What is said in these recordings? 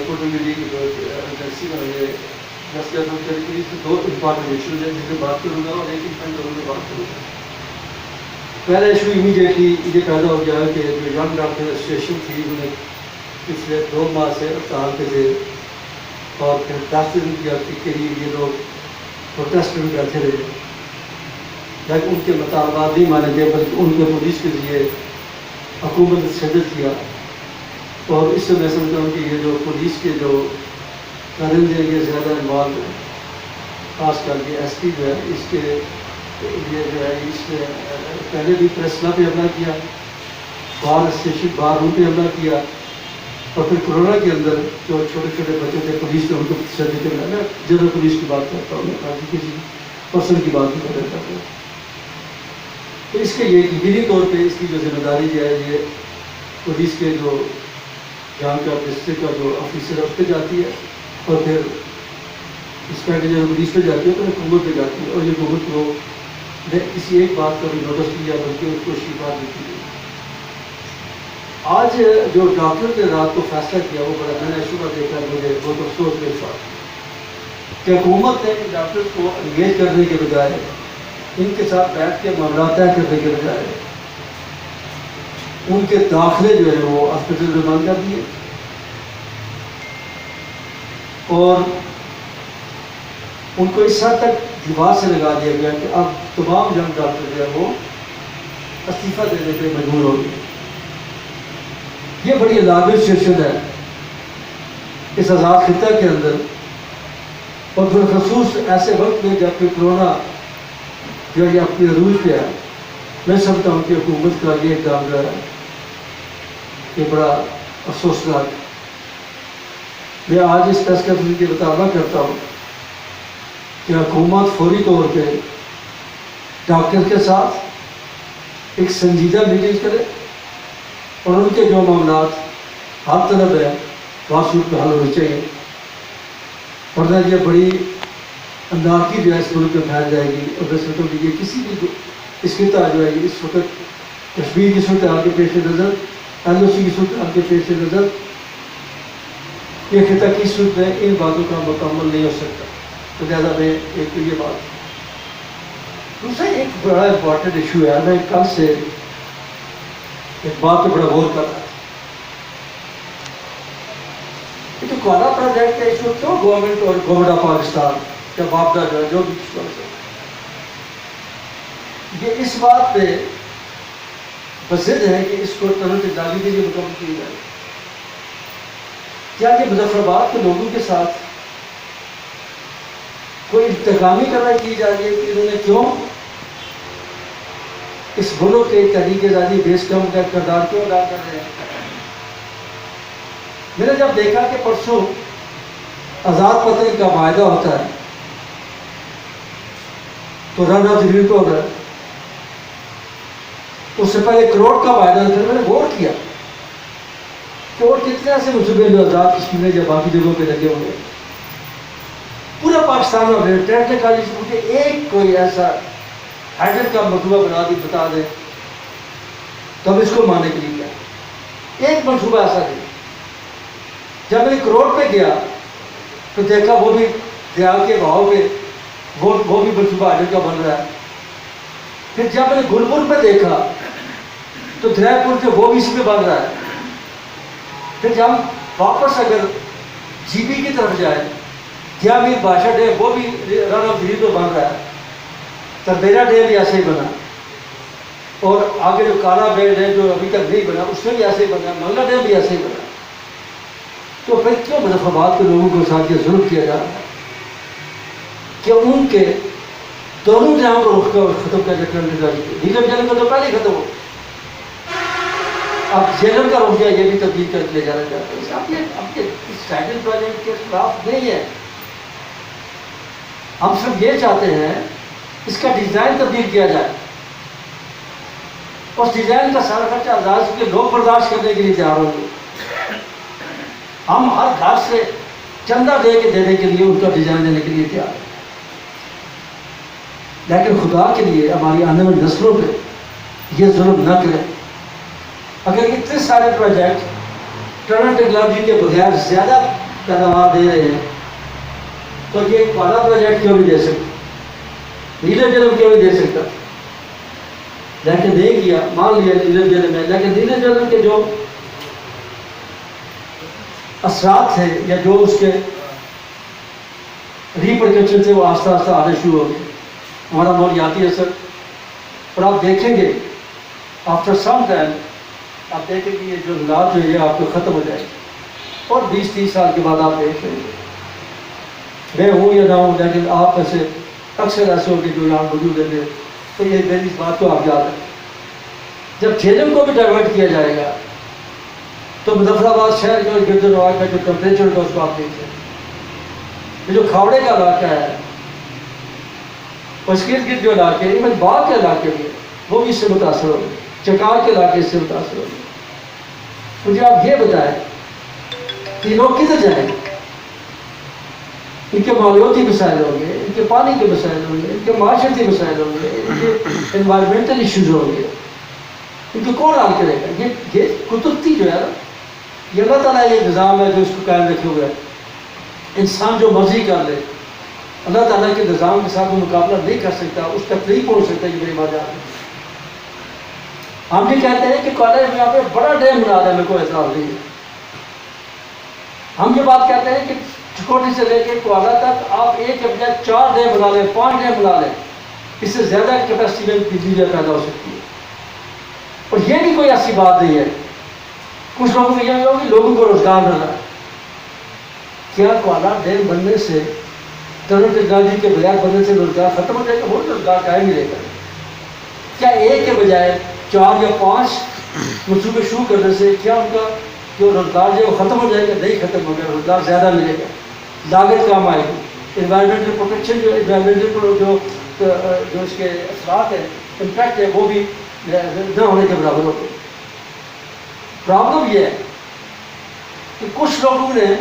Photo emergency میں یہ 10 کے قریب 2 امپارٹنٹ ایشوز ہیں جن پہ بات کروں گا اور ایک امپارٹنٹ میں بات کروں گا. پہلا ایشو امیڈیٹلی یہ پیدا ہو گیا کہ جو ینگ ڈاکٹر ایسوسیشن تھی انہیں پچھلے 2 ماہ سے ہڑتال پہ تھے اور پھر 10 دن کے لیے یہ لوگ پروٹیسٹ بھی کرتے رہے، لیکن ان کے مطالبات نہیں مانے گئے بلکہ ان کے پولیس کے ذریعے حکومت نے تشدد کیا. اور اس سے میں سمجھتا ہوں کہ یہ جو پولیس کے جو کارندے ہیں یہ زیادہ انوالو ہیں، خاص کر کے ایس پی جو ہے اس کے یہ جو ہے اس نے پہلے بھی پریس کلب پہ حملہ کیا، بار اسٹیشن بار روم پہ حملہ کیا، اور پھر کورونا کے اندر جو چھوٹے چھوٹے بچے تھے پولیس نے ان کو تشدد کیا. میں جنرل پولیس کی بات کرتا ہوں، میں کسی پرسن کی بات نہیں کرتا ہوں. تو اس کے یہ یقینی طور پہ اس کی جو ذمہ داری جو ہے یہ پولیس کے جو جہاں کا ڈسٹرکٹ کا جو آفیسر ہے اس پہ جاتی ہے، اور پھر انسپیکٹر جو پولیس پہ جاتی ہے تو حکومت پہ جاتی ہے، اور یہ حکومت کو کسی ایک بات کا بھی نوٹس لیا بلکہ اس کو شفا دیتی ہے. آج جو ڈاکٹر نے رات کو فیصلہ کیا وہ بڑا میں نے صبح دیکھا، مجھے بہت افسوس کے ساتھ کہ حکومت نے ڈاکٹر کو انگیج کرنے کے بجائے ان کے ساتھ بیٹھ کے معاملات طے کرنے کے بجائے ان کے داخلے جو ہے وہ ہاسپٹل میں بند کر دیے، اور ان کو اس حد تک دیوار سے لگا دیا گیا کہ اب تمام ینگ ڈاکٹر جو ہے وہ استعفیٰ دینے پہ مجبور ہو گئے. یہ بڑی الارمنگ سچویشن ہے اس آزاد خطہ کے اندر، اور بالخصوص ایسے وقت میں جب کہ کورونا جو یہ اپنے عروج پہ ہے. میں سمجھتا ہوں کہ حکومت کا یہ اقدام جو ہے یہ بڑا افسوسناک. میں آج اس پریس کانفرنس کے مطالبہ کرتا ہوں کہ حکومت فوری طور پہ ڈاکٹر کے ساتھ ایک سنجیدہ میٹنگ کرے اور ان کے جو معاملات حل طلب ہے واسوٹ پہ حل ہونے چاہیے، ورنہ یہ بڑی انداکی جو ہے اس ملک میں پھیل جائے گی. اور میں سمجھتا ہوں کہ یہ کسی بھی اس خطہ جو ہے اس وقت کشمیر کی صورتحال کے پیش نظر، ایل او سی کی صورتحال کے پیش نظر یہ خطہ کی صورت میں ان باتوں کا مکمل نہیں ہو سکتا. تو لہٰذا میں ایک تو یہ بات. دوسرا ایک بڑا امپورٹنٹ ایشو ہے، میں کل سے ایک بات پہ بڑا غور کر رہا تھا. یہ جو کوالا پروجیکٹ ہے اس کو کیوں گورنمنٹ اور گورنمنٹ آف پاکستان یا واپڈا جو بھی یہ اس بات پہ بضد ہے کہ اس کو ٹنل ٹیکنالوجی کے لیے مکمل کی جائے. کیا کہ مظفر آباد کے لوگوں کے ساتھ کوئی انتقامی کارروائی کی جا رہی ہے کہ انہوں نے کیوں اس ملک کے تحریک آزادی بیس کم کا کردار کیوں ادا کر رہے ہیں؟ میں نے جب دیکھا کہ پرسوں آزاد پتن کا معاہدہ ہوتا ہے تو رن آف دی ریٹ ہوگا، اس سے پہلے کروڑ کا معاہدہ، پھر میں نے غور کیا کہ اور کتنے ایسے منصوبے جو آزاد کشمیر میں یا باقی جگہوں پہ لگے ہوئے ہیں پورا پاکستان میں. ٹیکنیکل کالج مجھے ایک کوئی ایسا ہائیڈرل کا منصوبہ بنا دی بتا دیں تو ہم اس کو ماننے کے لیے کیا ایک منصوبہ ایسا نہیں. جب میں کروڑ پہ گیا تو دیکھا وہ بھی دریا کے بہاؤ پہ وہ بھی منصوبہ ہائیڈرل کا بن رہا ہے. پھر جب میں نے گلپور پہ دیکھا تو دریا پور جو وہ بھی اس پہ بن رہا ہے. پھر جب واپس اگر جی بی کی طرف جائے کیا میر بادشاہ ڈیم وہ بھی رن آف دی ریور بن رہا ہے. تربیرا ڈیم بھی ایسے ہی بنا، اور آگے جو کالا بیڑ ہے جو ابھی تک نہیں بنا اس میں بھی ایسے ہی بنا، منگلا ڈیم بھی ایسے ہی بنا. تو پھر کیوں مظفر آباد کے لوگوں کے ساتھ یہ ظلم کیا جا رہا ہے کہ ان کے دونوں ڈیموں کو رخ ختم کر کے نیلم جنگ کا تو پہلے ہی ختم ہو، اب جیلم کا رخ یہ بھی تبدیل کر لیا جانا چاہتا ہے. اب کے اس ٹائٹل پروجیکٹ کے خلاف نہیں ہے، ہم صرف یہ چاہتے ہیں اس کا ڈیزائن تبدیل کیا جائے. اس ڈیزائن کا سارا خرچہ آزاد کے لوگ برداشت کرنے کے لیے تیار ہوں گے. ہم ہر گھر سے چندہ دے کے دینے کے لیے ان کا ڈیزائن دینے کے لیے تیار ہیں، لیکن خدا کے لیے ہماری آنے والی نسلوں پہ یہ ظلم نہ کریں. اگر اتنے سارے پروجیکٹ ٹنل ٹیکنالوجی کے بغیر زیادہ پیداوار دے رہے ہیں تو یہ ایک والا پروجیکٹ کیوں نہیں دے سکتا, نیلم جلم کیوں نہیں دے سکتا, لیکن نہیں کیا. مان لیا نیلم جلم ہے, لیکن نیلم جلم کے جو اثرات تھے یا جو اس کے ریپرکشن تھے وہ آہستہ آہستہ آنے شروع ہو گئے, ہمارا مالیاتی اثر. اور آپ دیکھیں گے آفٹر سم ٹائم آپ دیکھیں گے یہ جو حالات جو ہے آپ کو ختم ہو جائے گی, اور 20-30 سال کے بعد آپ دیکھ لیں گے, میں ہوں یا نہ ہوں, لیکن آپ میں سے اکثر ایسے ہو کہ جو یہاں موجود ہیں, تو یہ میری اس بات کو آپ یاد رکھیں. جب جھیلم کو بھی ڈائیورٹ کیا جائے گا تو مظفر آباد شہر کا گرد و نواح کا جو ٹمپریچر کا اس کو آپ دیکھ لیں. یہ جو کھاوڑے کا علاقہ ہے, اس کے گرد جو علاقے ہیں, ایون باغ کے علاقے بھی وہ بھی اس سے متاثر ہو گئے, چکار کے علاقے اس سے متاثر ہو گئے. مجھے آپ یہ بتائیں کہ لوگ کدھر جائیں گے؟ ان کے ماحولیاتی مسائل ہوں گے, ان کے پانی کے مسائل ہوں گے, ان کے معاشرتی مسائل ہوں گے, ان کے انوائرمنٹل ایشوز ہوں گے, ان کو کون حل کرے گا؟ یہ قدرتی جو ہے نا, یہ اللہ تعالیٰ یہ نظام ہے جو اس کو قائم رکھے ہوئے ہے. انسان جو مرضی کر لے, اللہ تعالیٰ کے نظام کے ساتھ وہ مقابلہ نہیں کر سکتا, اس تک نہیں پہنچ سکتا. یہ میری بات ہے. ہم بھی کہتے ہیں کہ کالج میں آپ نے بڑا ڈیم بنا دیا, میرے کو اعتراض نہیں ہے. ہم یہ بات کہتے ہیں کہ چکوٹھی سے لے کے کوالہ تک آپ ایک کے بجائے 4 ڈیم بنا لیں, 5 ڈیم بنا لیں, اس سے زیادہ کیپیسٹی میں بجلی پیدا ہو سکتی ہے. اور یہ بھی کوئی ایسی بات نہیں ہے. کچھ لوگوں کو یہ ہوگا کہ لوگوں کو روزگار مل رہا ہے. کیا کوالہ ڈیم بننے سے, ٹرنل ٹیکنالوجی کے بغیر بننے سے روزگار ختم ہو جائے گا؟ وہ روزگار قائم ہی رہے گا. کیا ایک کے بجائے 4 یا 5 منصوبے شروع کرنے سے کیا ان کا جو روزگار جو ہے وہ ختم ہو جائے گا؟ نہیں ختم ہو گیا, روزگار زیادہ ملے گا, لاگت کم آئے گی, انوائرمنٹل پروٹیکشن جو انوائرمنٹل جو اس کے اثرات ہیں, امپیکٹ ہے, وہ بھی نہ ہونے کے برابر ہوتے ہیں. پرابلم یہ ہے کہ کچھ لوگوں نے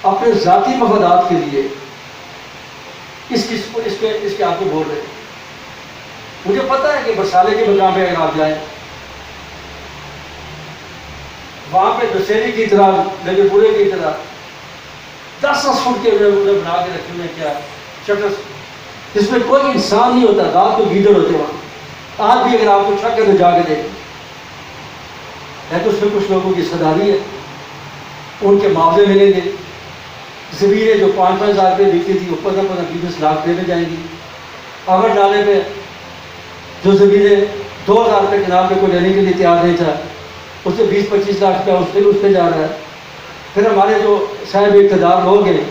اپنے ذاتی مفادات کے لیے اس کے آپ کو بول رہے ہیں. مجھے پتہ ہے کہ برسالے کے مقام پہ اگر آپ جائیں, وہاں پہ دسہری کی طرح, لگے پورے کی طرح 10 فٹ کے بنا کے رکھے ہوئے کیا شٹر, جس میں کوئی انسان نہیں ہوتا, رات کو گیدڑ ہوتے وہاں. آج بھی اگر آپ کو شک ہے تو جا کے دیکھیں. ہے تو اس میں کچھ لوگوں کی صداری ہے, ان کے معاوضے ملیں گے. زمینیں جو 5-5 ہزار پہ بکتی تھی وہ 15-20 لاکھ پہ جائیں گی. آگر ڈالے پہ جو زمینیں 2000 روپے کنال پہ کوئی لینے کے لیے تیار نہیں تھا, اس سے 20-25 لاکھ روپیہ اس پہ جا رہا ہے. پھر ہمارے جو صاحب اقتدار لوگ ہیں,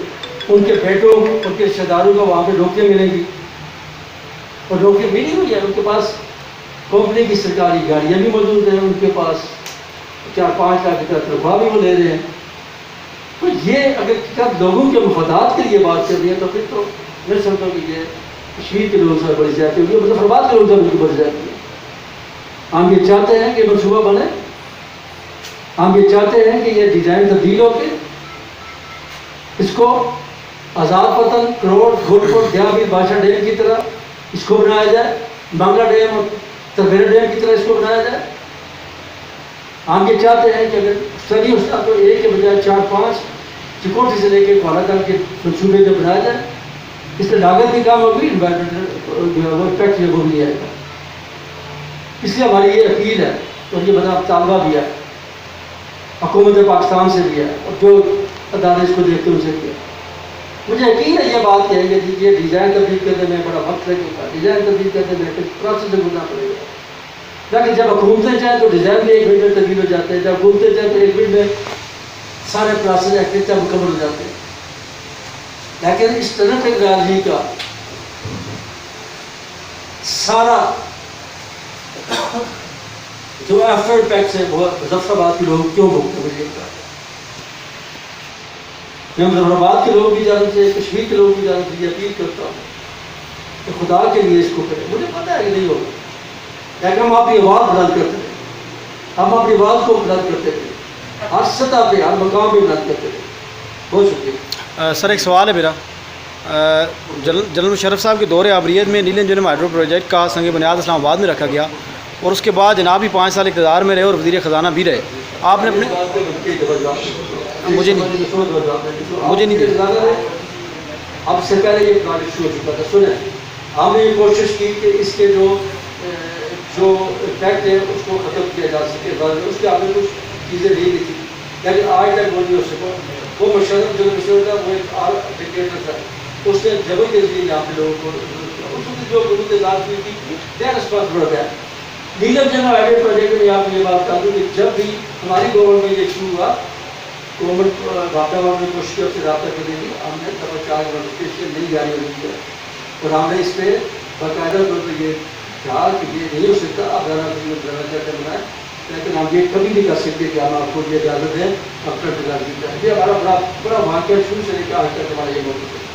ان کے بیٹوں, ان کے رشتہ داروں کو وہاں پہ نوکریاں ملیں گی, اور نوکری ملی ہوئی ہے. ان کے پاس کمپنی کی سرکاری گاڑیاں بھی موجود ہیں, ان کے پاس 4-5 لاکھ روپیہ تنخواہ بھی وہ لے رہے ہیں. تو یہ اگر کب لوگوں کے مفادات کے لیے بات کر رہی ہے تو پھر تو میں سمجھتا ہوں کہ یہ کشمیر کے لوگوں سے بڑی زیادتی ہوگی, مظفرآباد کے لوگوں سے بالکل بڑی زیادتی ہے. ہم یہ چاہتے ہیں کہ منصوبہ بنے, ہم یہ چاہتے ہیں کہ یہ ڈیزائن تبدیل ہو کے اس کو آزاد پتن, کروڑ, گھوڑپور, دیابی, بادشاہ ڈیم کی طرح اس کو بنایا جائے, بنگلہ ڈیم اور تربیرا ڈیم کی طرح اس کو بنایا جائے. ہم یہ چاہتے ہیں کہ اگر سبھی اس کا تو ایک کے بجائے 4-5 چکوٹھی سے لے کے کوالہ تک کے منصوبے جو بنایا جائے, اس سے لاگت بھی کام ہوگی, انوائرمنٹل جو ہے وہ افیکٹ جو وہ بھی آئے گا. اس لیے ہماری یہ اپیل ہے اور یہ بڑا طالبہ بھی ہے, حکومت پاکستان سے بھی ہے, اور جو ادارے اس کو دیکھتے ہیں ان سے بھی ہے. مجھے یقین ہے یہ بات ہے کہ یہ ڈیزائن تبدیل کرنے میں بڑا وقت لگے گا, ڈیزائن تبدیل کرنے میں کچھ پروسیس سے گزرنا پڑے گا. لیکن جب حکومتیں چاہیں تو ڈیزائن بھی 1 منٹ میں تبدیل ہو جاتے ہیں, جب حکومتیں چاہیں تو 1 منٹ میں سارے پروسیس ایکٹیویٹیاں مکمل ہو جاتے ہیں. لیکن اس ٹرنل ٹیکنالوجی کا سارا جو آفٹر امپیکٹس ہے وہ مظفرآباد کے لوگ کیوں بھگتے ہیں؟ میں مظفرآباد کے لوگوں کی جانب سے, کشمیر کے لوگوں کی جانب سے یہ اپیل کرتا ہوں کہ خدا کے لیے اس کو کریں. مجھے پتہ ہے کہ نہیں ہوگا, لیکن ہم اپنی آواز بلند کرتے ہیں, ہم اپنی آواز کو بلند کرتے تھے, ہر سطح پہ, ہر مقام پہ بلند کرتے تھے. بہت شکریہ. سر ایک سوال ہے میرا. جنرل مشرف صاحب کے دور آبریت میں نیلم جلم ہائیڈرو پروجیکٹ کا سنگ بنیاد اسلام آباد میں رکھا گیا, اور اس کے بعد جناب بھی 5 سال اقتدار میں رہے اور وزیر خزانہ بھی رہے. آپ نے اپنے مجھے نہیں زیادہ ہے. اب سے پہلے یہ پروجیکٹ شروع ہو چکا تھا. سنیں, ہم نے یہ کوشش کی کہ اس کے جو افیکٹ ہے اس کو ختم کیا جا سکے. اس کے آگے کچھ چیزیں نہیں دی تھی, لیکن آج تک وہ نہیں ہو سکا. وہ مشرف جو مشرف تھا وہ ایک ڈکٹیٹر تھا, اس نے جبر تنظیم یہاں پہ لوگوں کو اس نے جو حکومت ذات ہوئی تھی دے ریسپانسبل ہو گیا. نیلم جنگل ہائی وے پروجیکٹ میں آپ کو یہ بات بتا دوں کہ جب بھی ہماری گورنمنٹ میں یہ شروع ہوا, گورنمنٹ رابطہ گورنمنٹ نے کوشش کی اس سے رابطہ کرنے کی. ہم نے تب 4 نوٹیفکیشن نہیں جاری ہوئی تھی اور ہم نے اس پہ باقاعدہ طور پہ یہ کہا کہ یہ نہیں ہو سکتا. اب ذرا کرنا ہے, لیکن ہم یہ کبھی نہیں کر سکتے کہ ہم آپ کو یہ اجازت دیں اب تک. یہ ہمارا بڑا واقعہ شروع سے لے کے آج تک ہمارا یہ موقف ہے.